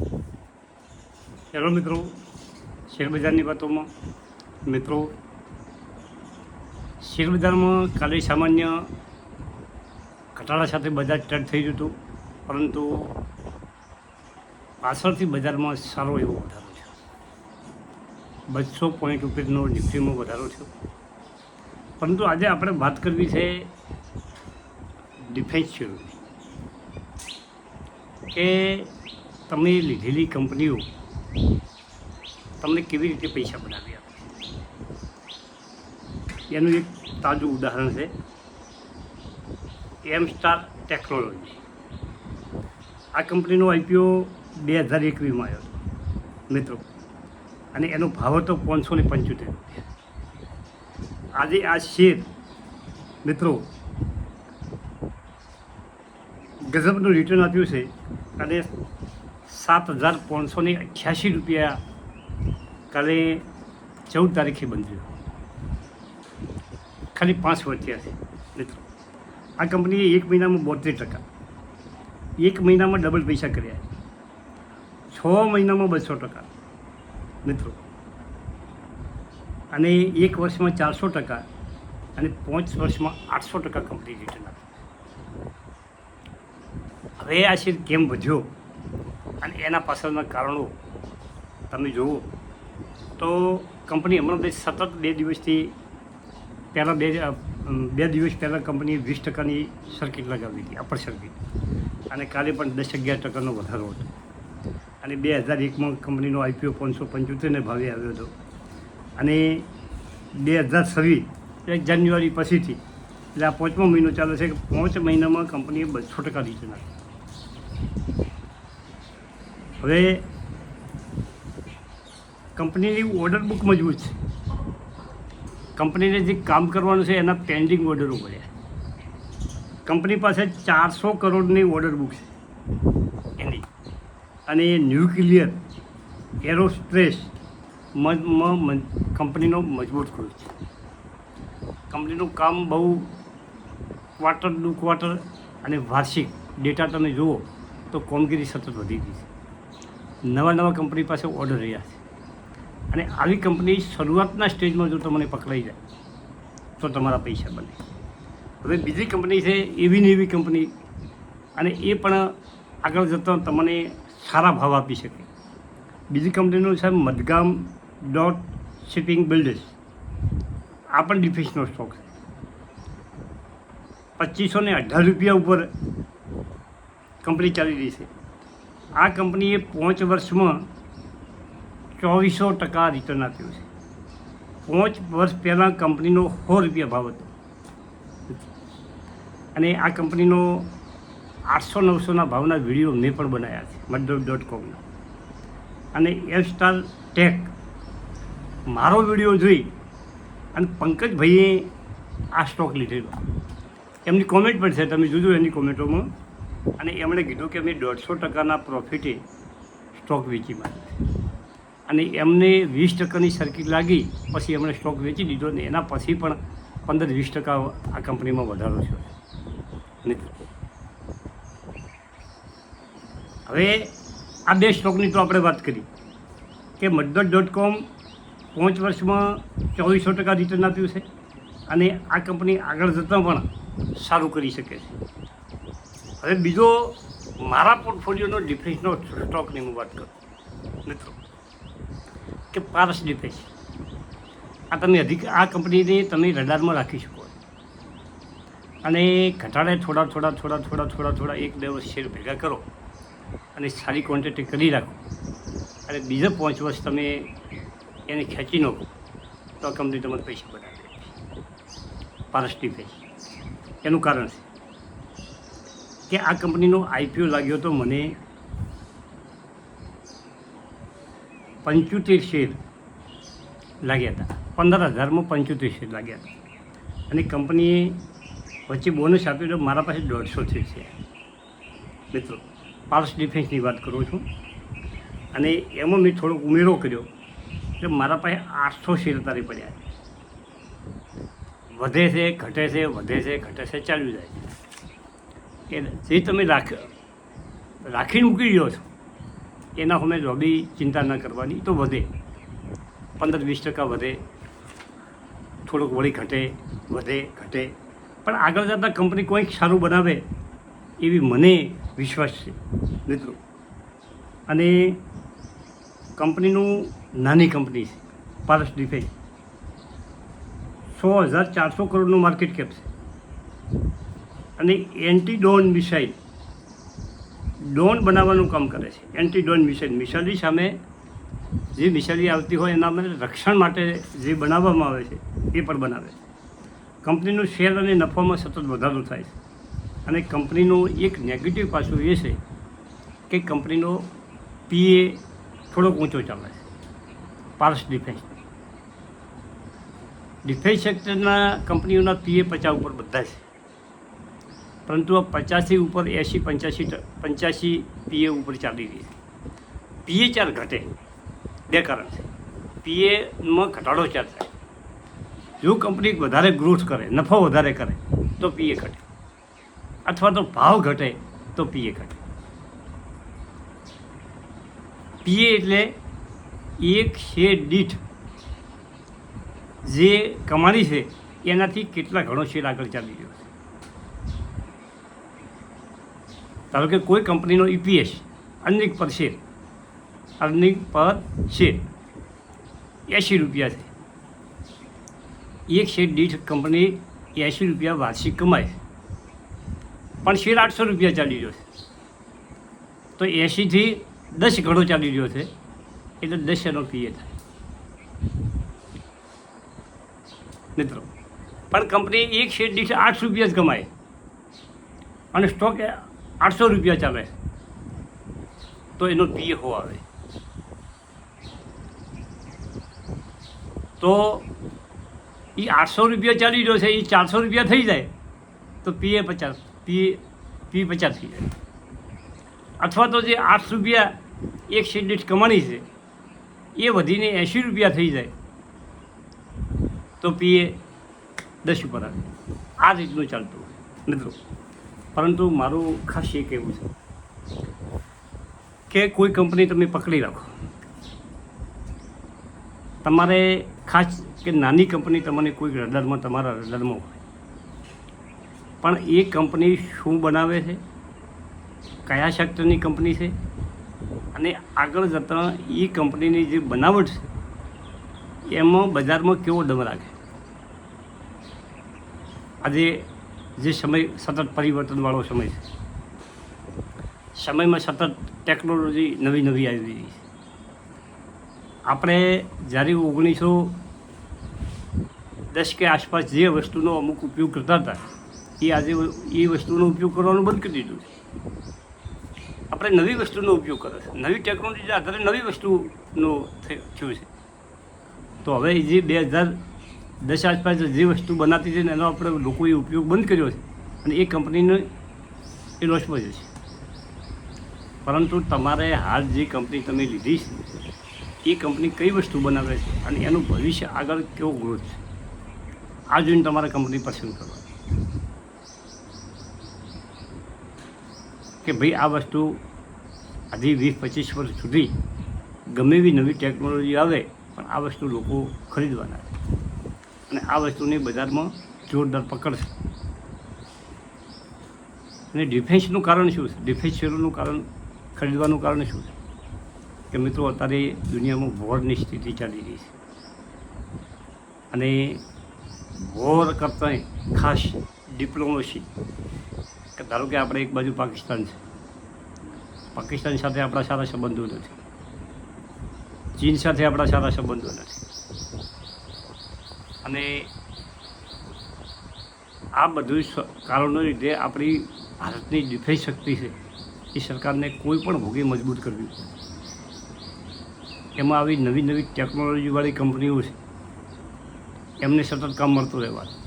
Hello મિત્રો, શેરબજારની વાતોમાં મિત્રો, શેરબજારમાં કાલે સામાન્ય ઘટાડા સાથે બજાર ટ્રેડ થઈ ગયું હતું, પરંતુ પાછળથી બજારમાં સારો એવો વધારો છે. 200 પોઈન્ટ ઉપરનો નિફ્ટીમાં વધારો થયો. પરંતુ આજે આપણે વાત કરવી છે ડિફેન્સ શેરોની, કે તમે લીધેલી કંપનીઓ તમને કેવી રીતે પૈસા બનાવી આપે. એનું એક તાજું ઉદાહરણ છે એમ સ્ટાર ટેકનોલોજી. આ કંપનીનો આઈપીઓ 2021માં આવ્યો હતો મિત્રો, અને એનો ભાવ હતો 575 રૂપિયા. આજે આ શેર મિત્રો ગજબનું રિટર્ન આપ્યું છે, અને 7,588 રૂપિયા કાલે 14 તારીખે બંધ થયો. ખાલી 5 વર્ષ થયા છે મિત્રો. આ કંપનીએ 1 મહિનામાં 72%, 1 મહિનામાં ડબલ પૈસા કર્યા, 6 મહિનામાં 200% મિત્રો, અને 1 વર્ષમાં 400%, અને 5 વર્ષમાં 800% કંપની રિટર્ન આપે. હવે આ શેર કેમ વધ્યો અને એના પાછળના કારણો તમે જુઓ તો કંપની હમણાં સતત 2 દિવસથી પહેલાં બે દિવસ પહેલાં કંપનીએ 20%ની સર્કિટ લગાવી હતી, અપર સર્કિટ, અને કાલે પણ 10-11%નો વધારો હતો. અને 2001માં કંપનીનો આઈપીઓ 575 ભાવે આવ્યો હતો, અને 2026 જાન્યુઆરી પછીથી, એટલે આ 5મો મહિનો ચાલે છે, કે 5 મહિનામાં કંપનીએ 200% રિટર્ન આપ્યું. હવે કંપનીની ઓર્ડર બુક મજબૂત છે. કંપનીને જે કામ કરવાનું છે એના પેન્ડિંગ ઓર્ડરો મળ્યા. કંપની પાસે 400 કરોડની ઓર્ડર બુક છે એની, અને ન્યુક્લિયર, એરોસ્પેસ કંપનીનો મજબૂત ખોળ છે. કંપનીનું કામ બહુ ક્વાર્ટર ટુ ક્વાર્ટર અને વાર્ષિક ડેટા તમે જુઓ તો કામગીરી સતત વધી ગઈ છે. નવા કંપની પાસે ઓર્ડર રહ્યા છે, અને આવી કંપની શરૂઆતના સ્ટેજમાં જો તમને પકડાઈ જાય તો તમારા પૈસા બને. હવે બીજી કંપની છે એવી કંપની, અને એ પણ આગળ જતાં તમને સારા ભાવ આપી શકે. બીજી કંપનીનું છે મડગામ ડોટ શિપિંગ બિલ્ડર્સ. આ પણ ડિફેન્સનો સ્ટોક છે. 2518 રૂપિયા ઉપર કંપની ચાલી રહી છે. આ કંપનીએ 5 વર્ષમાં 2400% રિટર્ન આપ્યું છે. 5 વર્ષ પહેલાં કંપનીનો 100 રૂપિયા ભાવ હતો, અને આ કંપનીનો 800-900ના ભાવના વિડીયો મેં પણ બનાવ્યા છે મડગામ.comના. અને એમ સ્ટાર ટેક મારો વિડીયો જોઈ અને પંકજભાઈએ આ સ્ટોક લીધેલો. એમની કોમેન્ટ પણ છે, તમે જોજો એની કોમેન્ટોમાં. અને એમણે કીધું કે અમે 150%ના પ્રોફિટે સ્ટોક વેચી માર્યો, અને એમને 20%ની સર્કિટ લાગી, પછી એમણે સ્ટોક વેચી દીધો, અને એના પછી પણ 15-20% આ કંપનીમાં વધારો થયો છે. હવે આ 2 સ્ટોકની તો આપણે વાત કરી કે મડગામ.com 5 વર્ષમાં 2400% રિટર્ન આપ્યું છે, અને આ કંપની આગળ જતાં પણ સારું કરી શકે છે. હવે બીજો મારા પોર્ટફોલિયોનો ડિફેન્સનો સ્ટોકની હું વાત કરું મિત્રો, કે પારસ ડિફેન્સ. આ તમે આ કંપનીને તમે રડારમાં રાખી શકો, અને ઘટાડે થોડા 1-2 વર્ષ શેર ભેગા કરો, અને સારી ક્વોન્ટિટી કરી રાખો, અને બીજા 5 વર્ષ તમે એને ખેંચી નાખો, તો આ કંપની તમને પૈસા બનાવી આપે. પારસ ડિફેન્સ. એનું કારણ છે કે આ કંપનીનો આઈપીઓ લાગ્યો હતો મને 75 શેર લાગ્યા હતા. 15,000માં 75 શેર લાગ્યા હતા, અને કંપનીએ વચ્ચે બોનસ આપ્યો તો મારા પાસે 150 છે મિત્રો. પારસ ડિફેન્સની વાત કરું છું, અને એમાં મેં થોડોક ઉમેરો કર્યો કે મારા પાસે 800 શેર તારી પડ્યા છે. વધે છે, ઘટે છે, વધે છે, ઘટે છે, ચાલ્યું જાય છે. કે જે તમે રાખીને મૂકી દો છો એના સામે લોબી ચિંતા ન કરવાની, તો વધે 15-20% વધે, થોડુંક વળી ઘટે, વધે ઘટે, પણ આગળ જતાં કંપની કોઈક સારું બનાવે એવી મને વિશ્વાસ છે મિત્રો. અને કંપનીનું નાની કંપની છે, પારસ ડિફેન્સ, 100,400 કરોડનું માર્કેટ કેપ છે. અને એન્ટી ડ્રોન મિસાઇલ, ડ્રોન બનાવવાનું કામ કરે છે. એન્ટી ડ્રોન મિસાઇલ, મિસાઇલની સામે જે મિસાઇલ આવતી હોય એના માટે રક્ષણ માટે જે બનાવવામાં આવે છે એ પણ બનાવે છે. કંપનીનું શેર અને નફામાં સતત વધારો થાય છે. અને કંપનીનું એક નેગેટિવ પાસું એ છે કે કંપનીનો પીએ થોડોક ઊંચો ચાલે છે. પારસ ડિફેન્સ સેક્ટરના કંપનીઓના પીએ 50 ઉપર બધા છે, પરંતુ આ 50થી ઉપર 80-85 પીએ ઉપર ચાલી રહી છે. પીએ 4 ઘટે, 2 કારણ છે. પીએમાં ઘટાડો 4 થાય. જો કંપની વધારે ગ્રોથ કરે, નફો વધારે કરે તો પીએ ઘટે, અથવા તો ભાવ ઘટે તો પીએ ઘટે. પીએ એટલે એક શેર દીઠ જે કમાણી છે એનાથી કેટલા ઘણો શેર આગળ ચાલી રહ્યો છે. ધારો કે કોઈ કંપનીનો EPS, અર્નિંગ પર શેર 80 રૂપિયા છે. એક શેર દીઠ કંપની 80 રૂપિયા વાર્ષિક કમાય, પણ શેર 800 રૂપિયા ચાલી રહ્યો છે, તો 80થી 10 ઘણો ચાલી રહ્યો છે, એટલે 10 એનો પીએ થાય મિત્રો. પણ કંપની એક શેર દીઠ 8 રૂપિયા જ કમાય અને સ્ટોક 800 રૂપિયા ચાલે, તો એનો પીએ આવે. તો એ 800 રૂપિયા ચાલી રહ્યો છે, એ 400 રૂપિયા થઈ જાય તો પીએ 50 થઈ જાય. અથવા તો જે 8 રૂપિયા એક શેર દીઠ કમાણી છે એ વધીને 80 રૂપિયા થઈ જાય તો પીએ 10 ઉપર આવે. આ રીતનું ચાલતું હોય મિત્રો. પરંતુ મારું ખાસ એ કહેવું છે કે કોઈ કંપની તમે પકડી રાખો, તમારે ખાસ કે નાની કંપની તમને કોઈ તમારા રડારમાં હોય, પણ એ કંપની શું બનાવે છે, કયા સેક્ટરની કંપની છે, અને આગળ જતાં એ કંપનીની જે બનાવટ છે એમાં બજારમાં કેવો દમ રાખે. આજે જે સમય સતત પરિવર્તનવાળો સમય છે, સમયમાં સતત ટેકનોલોજી નવી આવી રહી છે. આપણે જ્યારે 1910 કે આસપાસ જે વસ્તુનો અમુક ઉપયોગ કરતા હતા એ આજે એ વસ્તુનો ઉપયોગ કરવાનું બંધ કરી દીધું છે. આપણે નવી વસ્તુનો ઉપયોગ કરે છે, નવી ટેકનોલોજી આધારે નવી વસ્તુનો થયું છે. તો હવે જે 2010 આસપાસ જે વસ્તુ બનાતી છે ને એનો આપણે લોકોએ ઉપયોગ બંધ કર્યો છે અને એ કંપનીને એ લોસમાં જશે. પરંતુ તમારે હાલ જે કંપની તમે લીધી છે એ કંપની કઈ વસ્તુ બનાવે છે અને એનું ભવિષ્ય આગળ કેવો ગ્રોથ છે, આ જોઈને તમારે કંપની પસંદ કરવાની કે ભાઈ આ વસ્તુ હજી 20-25 વર્ષ સુધી ગમે એવી નવી ટેકનોલોજી આવે પણ આ વસ્તુ લોકો ખરીદવાના છે અને આ વસ્તુની બજારમાં જોરદાર પકડ છે. અને ડિફેન્સનું કારણ શું છે? ડિફેન્સ શેરોનું કારણ ખરીદવાનું કારણ શું છે કે મિત્રો અત્યારે દુનિયામાં વોરની સ્થિતિ ચાલી રહી છે અને વોર કરતાં ખાસ ડિપ્લોમસી, કે ધારો કે આપણે એક બાજુ પાકિસ્તાન છે, પાકિસ્તાન સાથે આપણા સારા સંબંધો નથી, ચીન સાથે આપણા સારા સંબંધો નથી, અને આ બધું કારણોને લીધે આપણી ભારતની ડિફેન્સ શક્તિ છે એ સરકારને કોઈ પણ ભોગે મજબૂત કરવી. એમાં આવી નવી ટેકનોલોજીવાળી કંપનીઓ છે એમને સતત કામ મળતું રહેવાનું,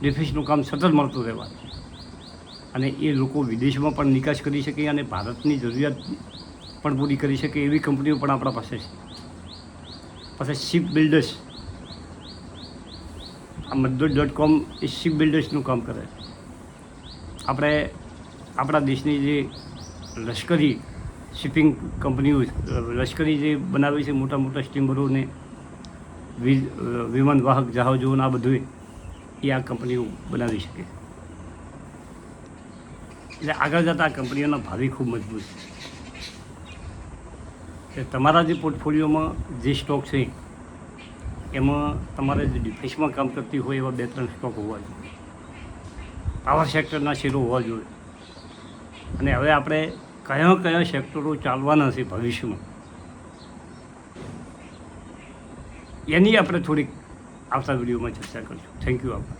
ડિફેન્સનું કામ સતત મળતું રહેવાનું, અને એ લોકો વિદેશમાં પણ નિકાસ કરી શકે અને ભારતની જરૂરિયાત પણ પૂરી કરી શકે એવી કંપનીઓ પણ આપણા પાસે છે. પછી શિપ બિલ્ડર્સ, આ મજદૂર.com એ શિપ બિલ્ડર્સનું કામ કરે છે. આપણે આપણા દેશની જે લશ્કરી શિપિંગ કંપનીઓ લશ્કરી જે બનાવે છે મોટા મોટા સ્ટીમરોને વિમાન વાહક જહાજો આ બધું એ આ કંપનીઓ બનાવી શકે. એટલે આગળ જતાં આ કંપનીઓના ભાવિ ખૂબ મજબૂત છે. તમારા જે પોર્ટફોલિયોમાં જે સ્ટોક છે એમાં તમારે જે ડિફેન્સમાં કામ કરતી હોય એવા 2-3 સ્ટોક હોવા જોઈએ, પાવર સેક્ટરના શેરો હોવા જોઈએ. અને હવે આપણે કયા કયા સેક્ટરો ચાલવાના છે ભવિષ્યમાં એની આપણે થોડીક આવતા વિડીયોમાં ચર્ચા કરીશું. Thank you. આપણે